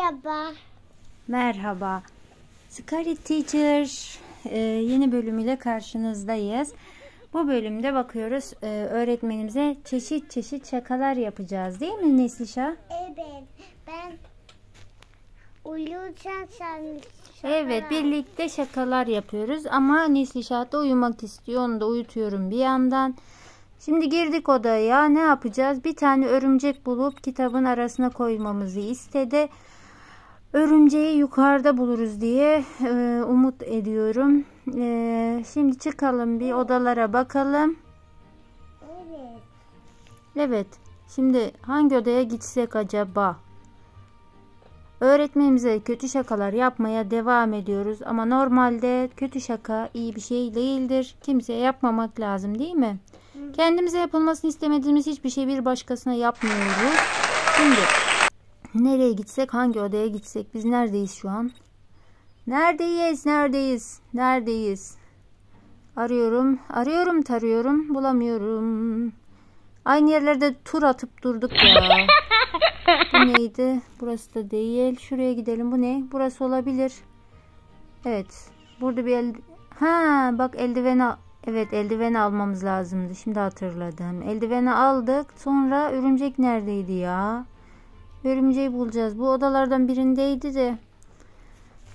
Merhaba. Merhaba. Scary Teacher yeni bölümüyle karşınızdayız. Bu bölümde bakıyoruz öğretmenimize çeşit çeşit şakalar yapacağız, değil mi Neslişah? Evet. Ben uyurken sen Evet, birlikte şakalar yapıyoruz ama Neslişah da uyumak istiyor. Onu da uyutuyorum bir yandan. Şimdi girdik odaya. Ne yapacağız? Bir tane örümcek bulup kitabın arasına koymamızı istedi. Örümceği yukarıda buluruz diye umut ediyorum. Şimdi çıkalım, bir odalara bakalım. Evet. Evet. Şimdi hangi odaya gitsek acaba? Öğretmenimize kötü şakalar yapmaya devam ediyoruz. Ama normalde kötü şaka iyi bir şey değildir. Kimseye yapmamak lazım, değil mi? Kendimize yapılmasını istemediğimiz hiçbir şey bir başkasına yapmıyoruz. Şimdi nereye gitsek, hangi odaya gitsek? Biz neredeyiz şu an? Neredeyiz? Tarıyorum, bulamıyorum. Aynı yerlerde tur atıp durduk ya. Bu neydi? Burası da değil. Şuraya gidelim. Bu ne? Burası olabilir. Evet. Burada bir bak eldiveni. Evet, eldiveni almamız lazımdı. Şimdi hatırladım. Eldiveni aldık. Sonra örümcek neredeydi ya? Örümceği bulacağız. Bu odalardan birindeydi de.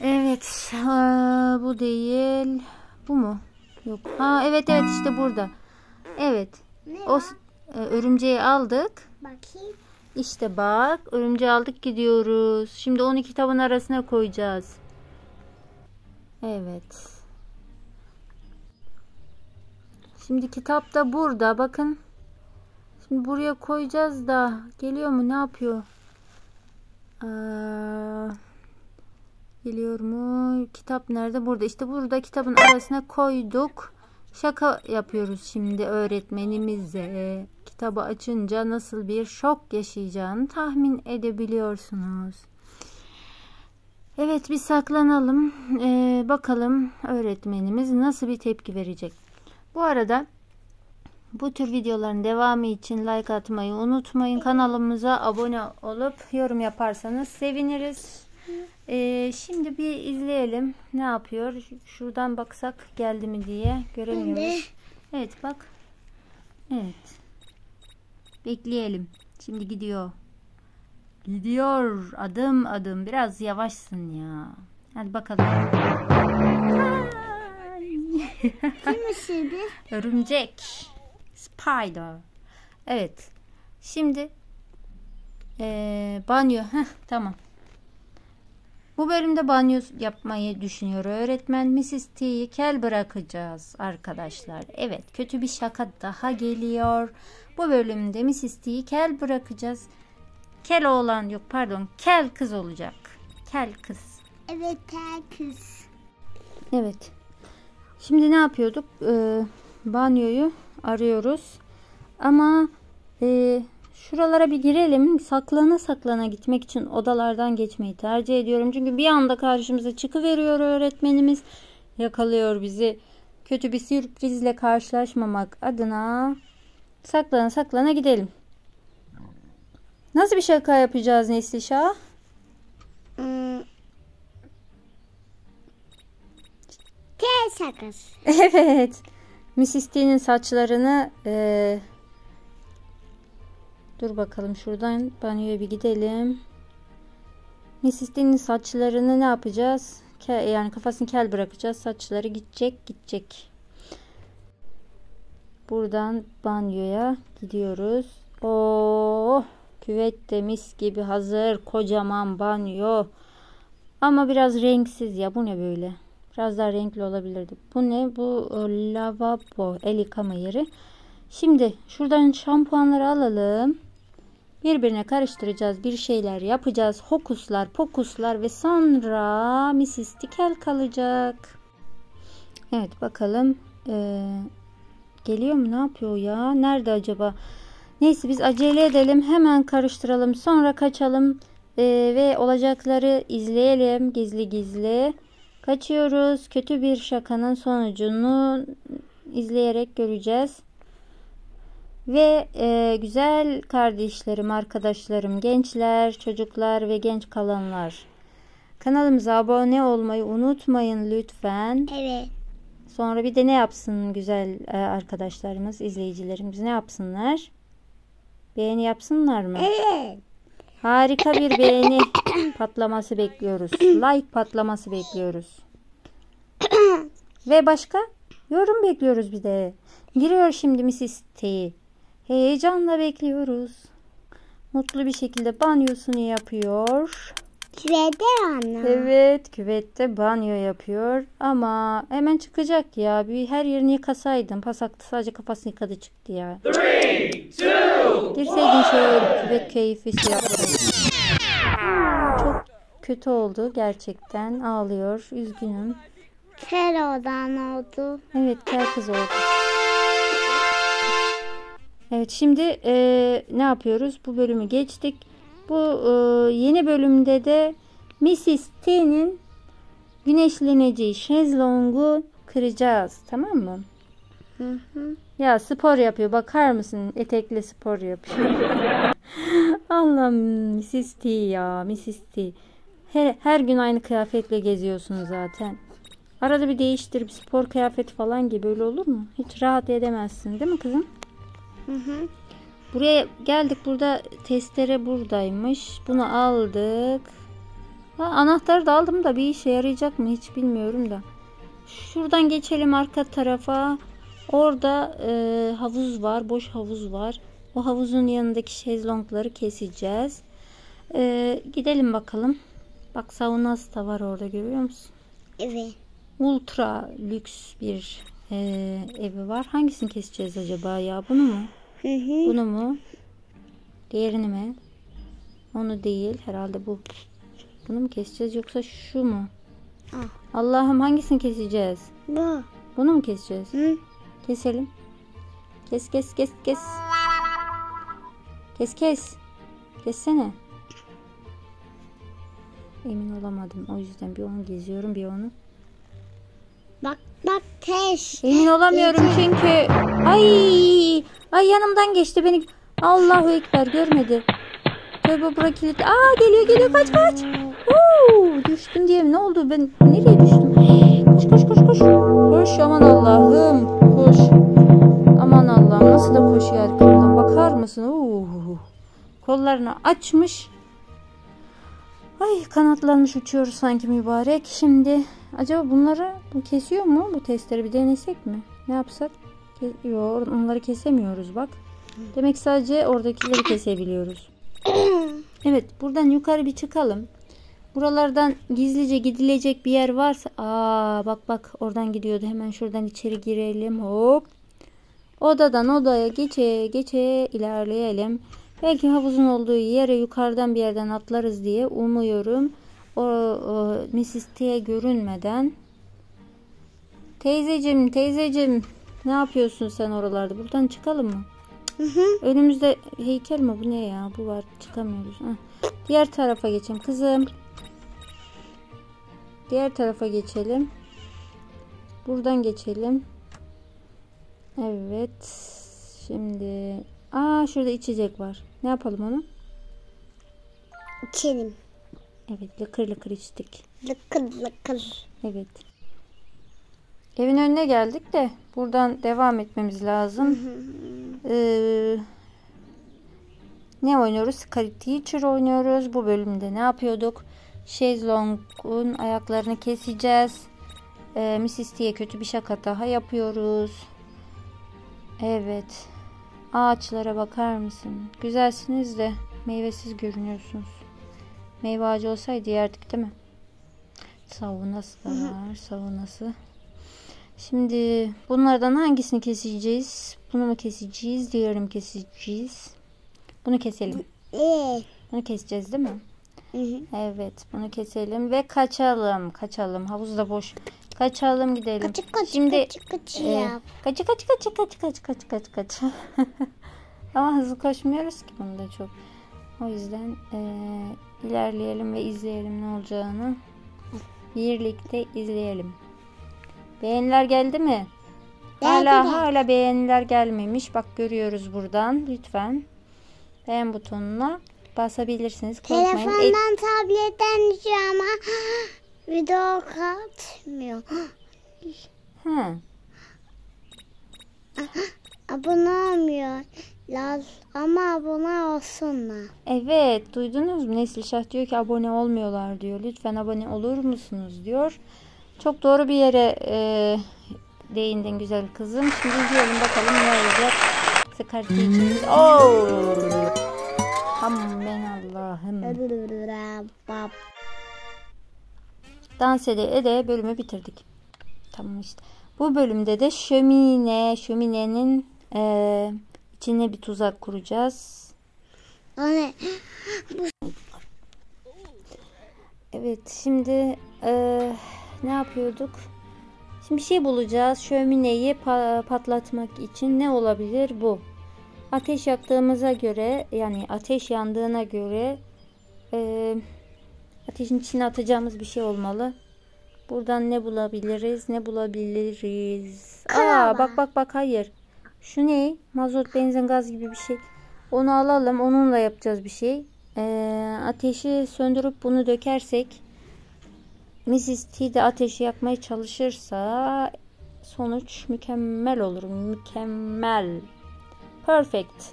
Evet. Bu değil. Bu mu? Yok. Evet işte burada. Evet. Örümceği aldık. Bakayım. İşte bak. Örümceği aldık, gidiyoruz. Şimdi onu kitabın arasına koyacağız. Evet. Şimdi kitap da burada. Bakın. Şimdi buraya koyacağız da. Geliyor mu? Ne yapıyor? Geliyor mu? Kitap nerede? Burada. İşte burada kitabın arasına koyduk. Şaka yapıyoruz şimdi öğretmenimize. Kitabı açınca nasıl bir şok yaşayacağını tahmin edebiliyorsunuz. Evet, bir saklanalım. Bakalım öğretmenimiz nasıl bir tepki verecek. Bu arada bu tür videoların devamı için like atmayı unutmayın. Kanalımıza abone olup yorum yaparsanız seviniriz. Şimdi bir izleyelim. Ne yapıyor? Şuradan baksak geldi mi diye göremiyoruz. Evet bak. Evet. Bekleyelim. Şimdi gidiyor. Gidiyor. Adım adım. Biraz yavaşsın ya. Hadi bakalım. Kimisi? Örümcek. Spider. Evet. Şimdi banyo. Tamam. Bu bölümde banyo yapmayı düşünüyor öğretmen. Mrs. T'yi kel bırakacağız arkadaşlar. Evet, kötü bir şaka daha geliyor. Bu bölümde Mrs. T'yi kel bırakacağız. Kel oğlan yok, pardon, kel kız olacak. Kel kız. Evet, kız. Evet. Şimdi ne yapıyorduk? Banyoyu arıyoruz. Ama şuralara bir girelim. Saklana gitmek için odalardan geçmeyi tercih ediyorum. Çünkü bir anda karşımıza çıkıveriyor öğretmenimiz. Yakalıyor bizi. Kötü bir sürprizle karşılaşmamak adına saklana gidelim. Nasıl bir şaka yapacağız Neslişah? Kel şakası. Evet. Mrs. T'nin saçlarını dur bakalım, şuradan banyoya bir gidelim. Mrs. T'nin saçlarını ne yapacağız? Yani kafasını kel bırakacağız. Saçları gidecek. Buradan banyoya gidiyoruz. Küvet de mis gibi hazır. Kocaman banyo. Ama biraz renksiz ya. Bu ne böyle? Biraz daha renkli olabilirdi. Bu ne? Bu lavabo. El yıkama yeri. Şimdi şuradan şampuanları alalım. Birbirine karıştıracağız. Bir şeyler yapacağız. Hokuslar pokuslar ve sonra Mrs. T kel kalacak. Evet bakalım. Geliyor mu? Ne yapıyor ya? Nerede acaba? Neyse, biz acele edelim. Hemen karıştıralım. Sonra kaçalım. Ve olacakları izleyelim. Gizli. Kaçıyoruz. Kötü bir şakanın sonucunu izleyerek göreceğiz. Ve güzel kardeşlerim, arkadaşlarım, gençler, çocuklar ve genç kalanlar. Kanalımıza abone olmayı unutmayın lütfen. Evet. Sonra bir de ne yapsın güzel arkadaşlarımız, izleyicilerimiz ne yapsınlar? Beğeni yapsınlar mı? Evet. Harika bir beğeni patlaması bekliyoruz. Like patlaması bekliyoruz. Ve başka? Yorum bekliyoruz bir de. Giriyor şimdi Mrs. T. Heyecanla bekliyoruz. Mutlu bir şekilde banyosunu yapıyor. Küvette anne. Evet, küvette banyo yapıyor. Ama hemen çıkacak ya. Bir her yerini yıkasaydın. Pasaktı, sadece kafasını yıkadı çıktı ya. 3, 2, girseydin şöyle küvet keyfisi yapsaydın. Çok kötü oldu gerçekten. Ağlıyor. Üzgünüm. Kel odan oldu. Evet, kel kız oldu. Evet, şimdi ne yapıyoruz? Bu bölümü geçtik. Bu yeni bölümde de Mrs. T'nin güneşleneceği şezlongu kıracağız. Tamam mı? Hı hı. Ya spor yapıyor. Bakar mısın? Etekle spor yapıyor. Allah'ım Mrs. T ya. Mrs. T. Her gün aynı kıyafetle geziyorsun zaten. Arada bir değiştir. Bir spor kıyafet falan gibi, öyle olur mu? Hiç rahat edemezsin değil mi kızım? Hı hı. Buraya geldik. Burada testere buradaymış. Bunu aldık. Anahtarı da aldım da bir işe yarayacak mı hiç bilmiyorum da. Şuradan geçelim arka tarafa. Orada havuz var. Boş havuz var. O havuzun yanındaki şezlongları keseceğiz. Gidelim bakalım. Bak saunası da var orada, görüyor musun? Evet. Ultra lüks bir evi var. Hangisini keseceğiz acaba ya? Bunu mu? Hı hı. Bunu mu? Diğerini mi? Onu değil. Herhalde bu. Bunu mu keseceğiz yoksa şu mu? Allah'ım hangisini keseceğiz? Bu. Bunu mu keseceğiz? Hı. Keselim. Kes kes kes kes. Kes kes. Kessene. Emin olamadım. O yüzden bir onu geziyorum, bir onu. Bak bak teş. Emin olamıyorum çünkü. Ay yanımdan geçti beni. Allahu Ekber, görmedi. Tövbe, bura kilit. Geliyor kaç. Düştüm diye. Ne oldu? Ben nereye düştüm? Koş. Koş aman Allah'ım. Koş. Aman Allah'ım, nasıl da koşuyor arkamdan. Bakar mısın? Kollarını açmış. Ay, kanatlanmış uçuyor sanki mübarek. Şimdi acaba bunları bu kesiyor mu? Bu testleri bir denesek mi? Ne yapsak? Yok, onları kesemiyoruz bak. Demek sadece oradakileri kesebiliyoruz. Evet, buradan yukarı bir çıkalım. Buralardan gizlice gidilecek bir yer varsa. Bak oradan gidiyordu. Hemen şuradan içeri girelim. Hop. Odadan odaya geçe ilerleyelim. Belki havuzun olduğu yere yukarıdan bir yerden atlarız diye umuyorum. O Mrs. T'ye görünmeden. Teyzeciğim ne yapıyorsun sen oralarda? Buradan çıkalım mı? Hı hı. Önümüzde heykel mi? Bu ne ya? Bu var. Çıkamıyoruz. Diğer tarafa geçelim kızım. Diğer tarafa geçelim. Buradan geçelim. Evet. Şimdi şurada içecek var. Ne yapalım onu? İçelim. Evet, lıkır içtik. Lıkır. Evet. Evin önüne geldik de buradan devam etmemiz lazım. Ne oynuyoruz? Scary Teacher oynuyoruz. Bu bölümde ne yapıyorduk? Şezlong'un ayaklarını keseceğiz. Mrs. T'ye kötü bir şaka daha yapıyoruz. Evet. Ağaçlara bakar mısın? Güzelsiniz de meyvesiz görünüyorsunuz. Meyve ağacı olsaydı yerdik değil mi? Savunası da var. Savunası. Şimdi bunlardan hangisini keseceğiz? Bunu mu keseceğiz? Diğerini mi keseceğiz? Bunu keselim. Bunu keseceğiz değil mi? Evet, bunu keselim ve kaçalım. Havuz da boş. Kaçalım, gidelim. Şimdi yap. kaç. Ama hızlı koşmuyoruz ki bunda çok. O yüzden ilerleyelim ve izleyelim ne olacağını. Birlikte izleyelim. Beğeniler geldi mi? Hala beğeniler gelmemiş. Bak görüyoruz buradan. Lütfen beğen butonuna basabilirsiniz. Korkmayın. Telefondan, tabletten izliyor ama video katmıyor. Ha. Abone olmuyor. Ama abone olsunlar. Evet, duydunuz mu? Neslişah diyor ki abone olmuyorlar diyor. Lütfen abone olur musunuz diyor. Çok doğru bir yere değindin güzel kızım. Şimdi izleyelim bakalım ne olacak. Sıkartı içimiz. Aman Allah'ım. Dans ede bölümü bitirdik. Tamam işte. Bu bölümde de şöminenin içine bir tuzak kuracağız. Anne. Evet, şimdi ne yapıyorduk? Şimdi bir şey bulacağız. Şömineyi patlatmak için ne olabilir bu? Ateş yaktığımıza göre, yani ateş yandığına göre ateşin içine atacağımız bir şey olmalı. Buradan ne bulabiliriz? Bak hayır. Şu ne? Mazot, benzin, gaz gibi bir şey. Onu alalım. Onunla yapacağız bir şey. Ateşi söndürüp bunu dökersek, Mrs. T de ateşi yakmaya çalışırsa sonuç mükemmel olur. Mükemmel. Perfect.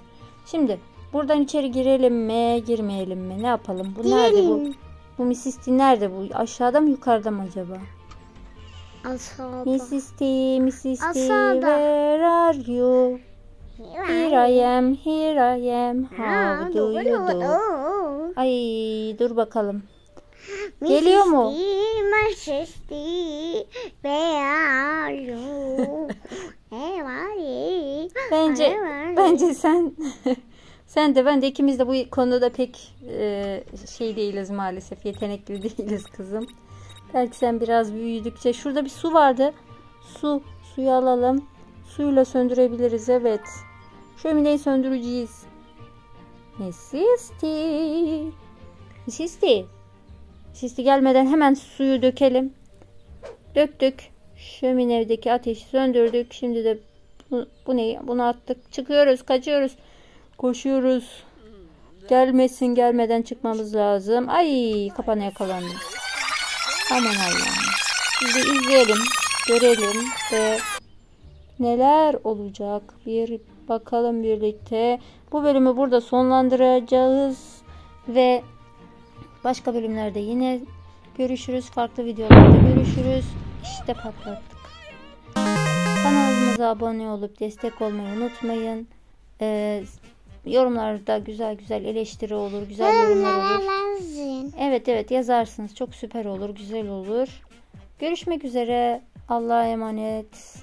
Şimdi buradan içeri girelim mi, girmeyelim mi? Ne yapalım? Bu nerede bu? Bu Mrs. T nerede bu? Aşağıda mı, yukarıda mı acaba? Aşağıda. Mrs. T, where are you? Here I am. How do you do? Ay, dur bakalım. Geliyor mu? Bence sen de ben de ikimiz de bu konuda pek şey değiliz maalesef. Yetenekli değiliz kızım. Belki sen biraz büyüdükçe. Şurada bir su vardı. Suyu alalım. Suyla söndürebiliriz. Evet. Şömineyi söndüreceğiz. Mrs. T gelmeden hemen suyu dökelim. Döktük. Şöminedeki ateşi söndürdük. Şimdi de bu ne? Bunu attık. Çıkıyoruz. Kaçıyoruz. Koşuyoruz. Gelmeden çıkmamız lazım. Ay, kapana yakalandım. Aman Allah'ım. Biz de izleyelim. Görelim ve neler olacak bir bakalım birlikte. Bu bölümü burada sonlandıracağız ve başka bölümlerde yine görüşürüz. Farklı videolarda görüşürüz. İşte patlattık. Kanalımıza abone olup destek olmayı unutmayın. Yorumlarda güzel eleştiri olur. Güzel yorumlar olur. Evet yazarsınız. Çok süper olur. Güzel olur. Görüşmek üzere. Allah'a emanet.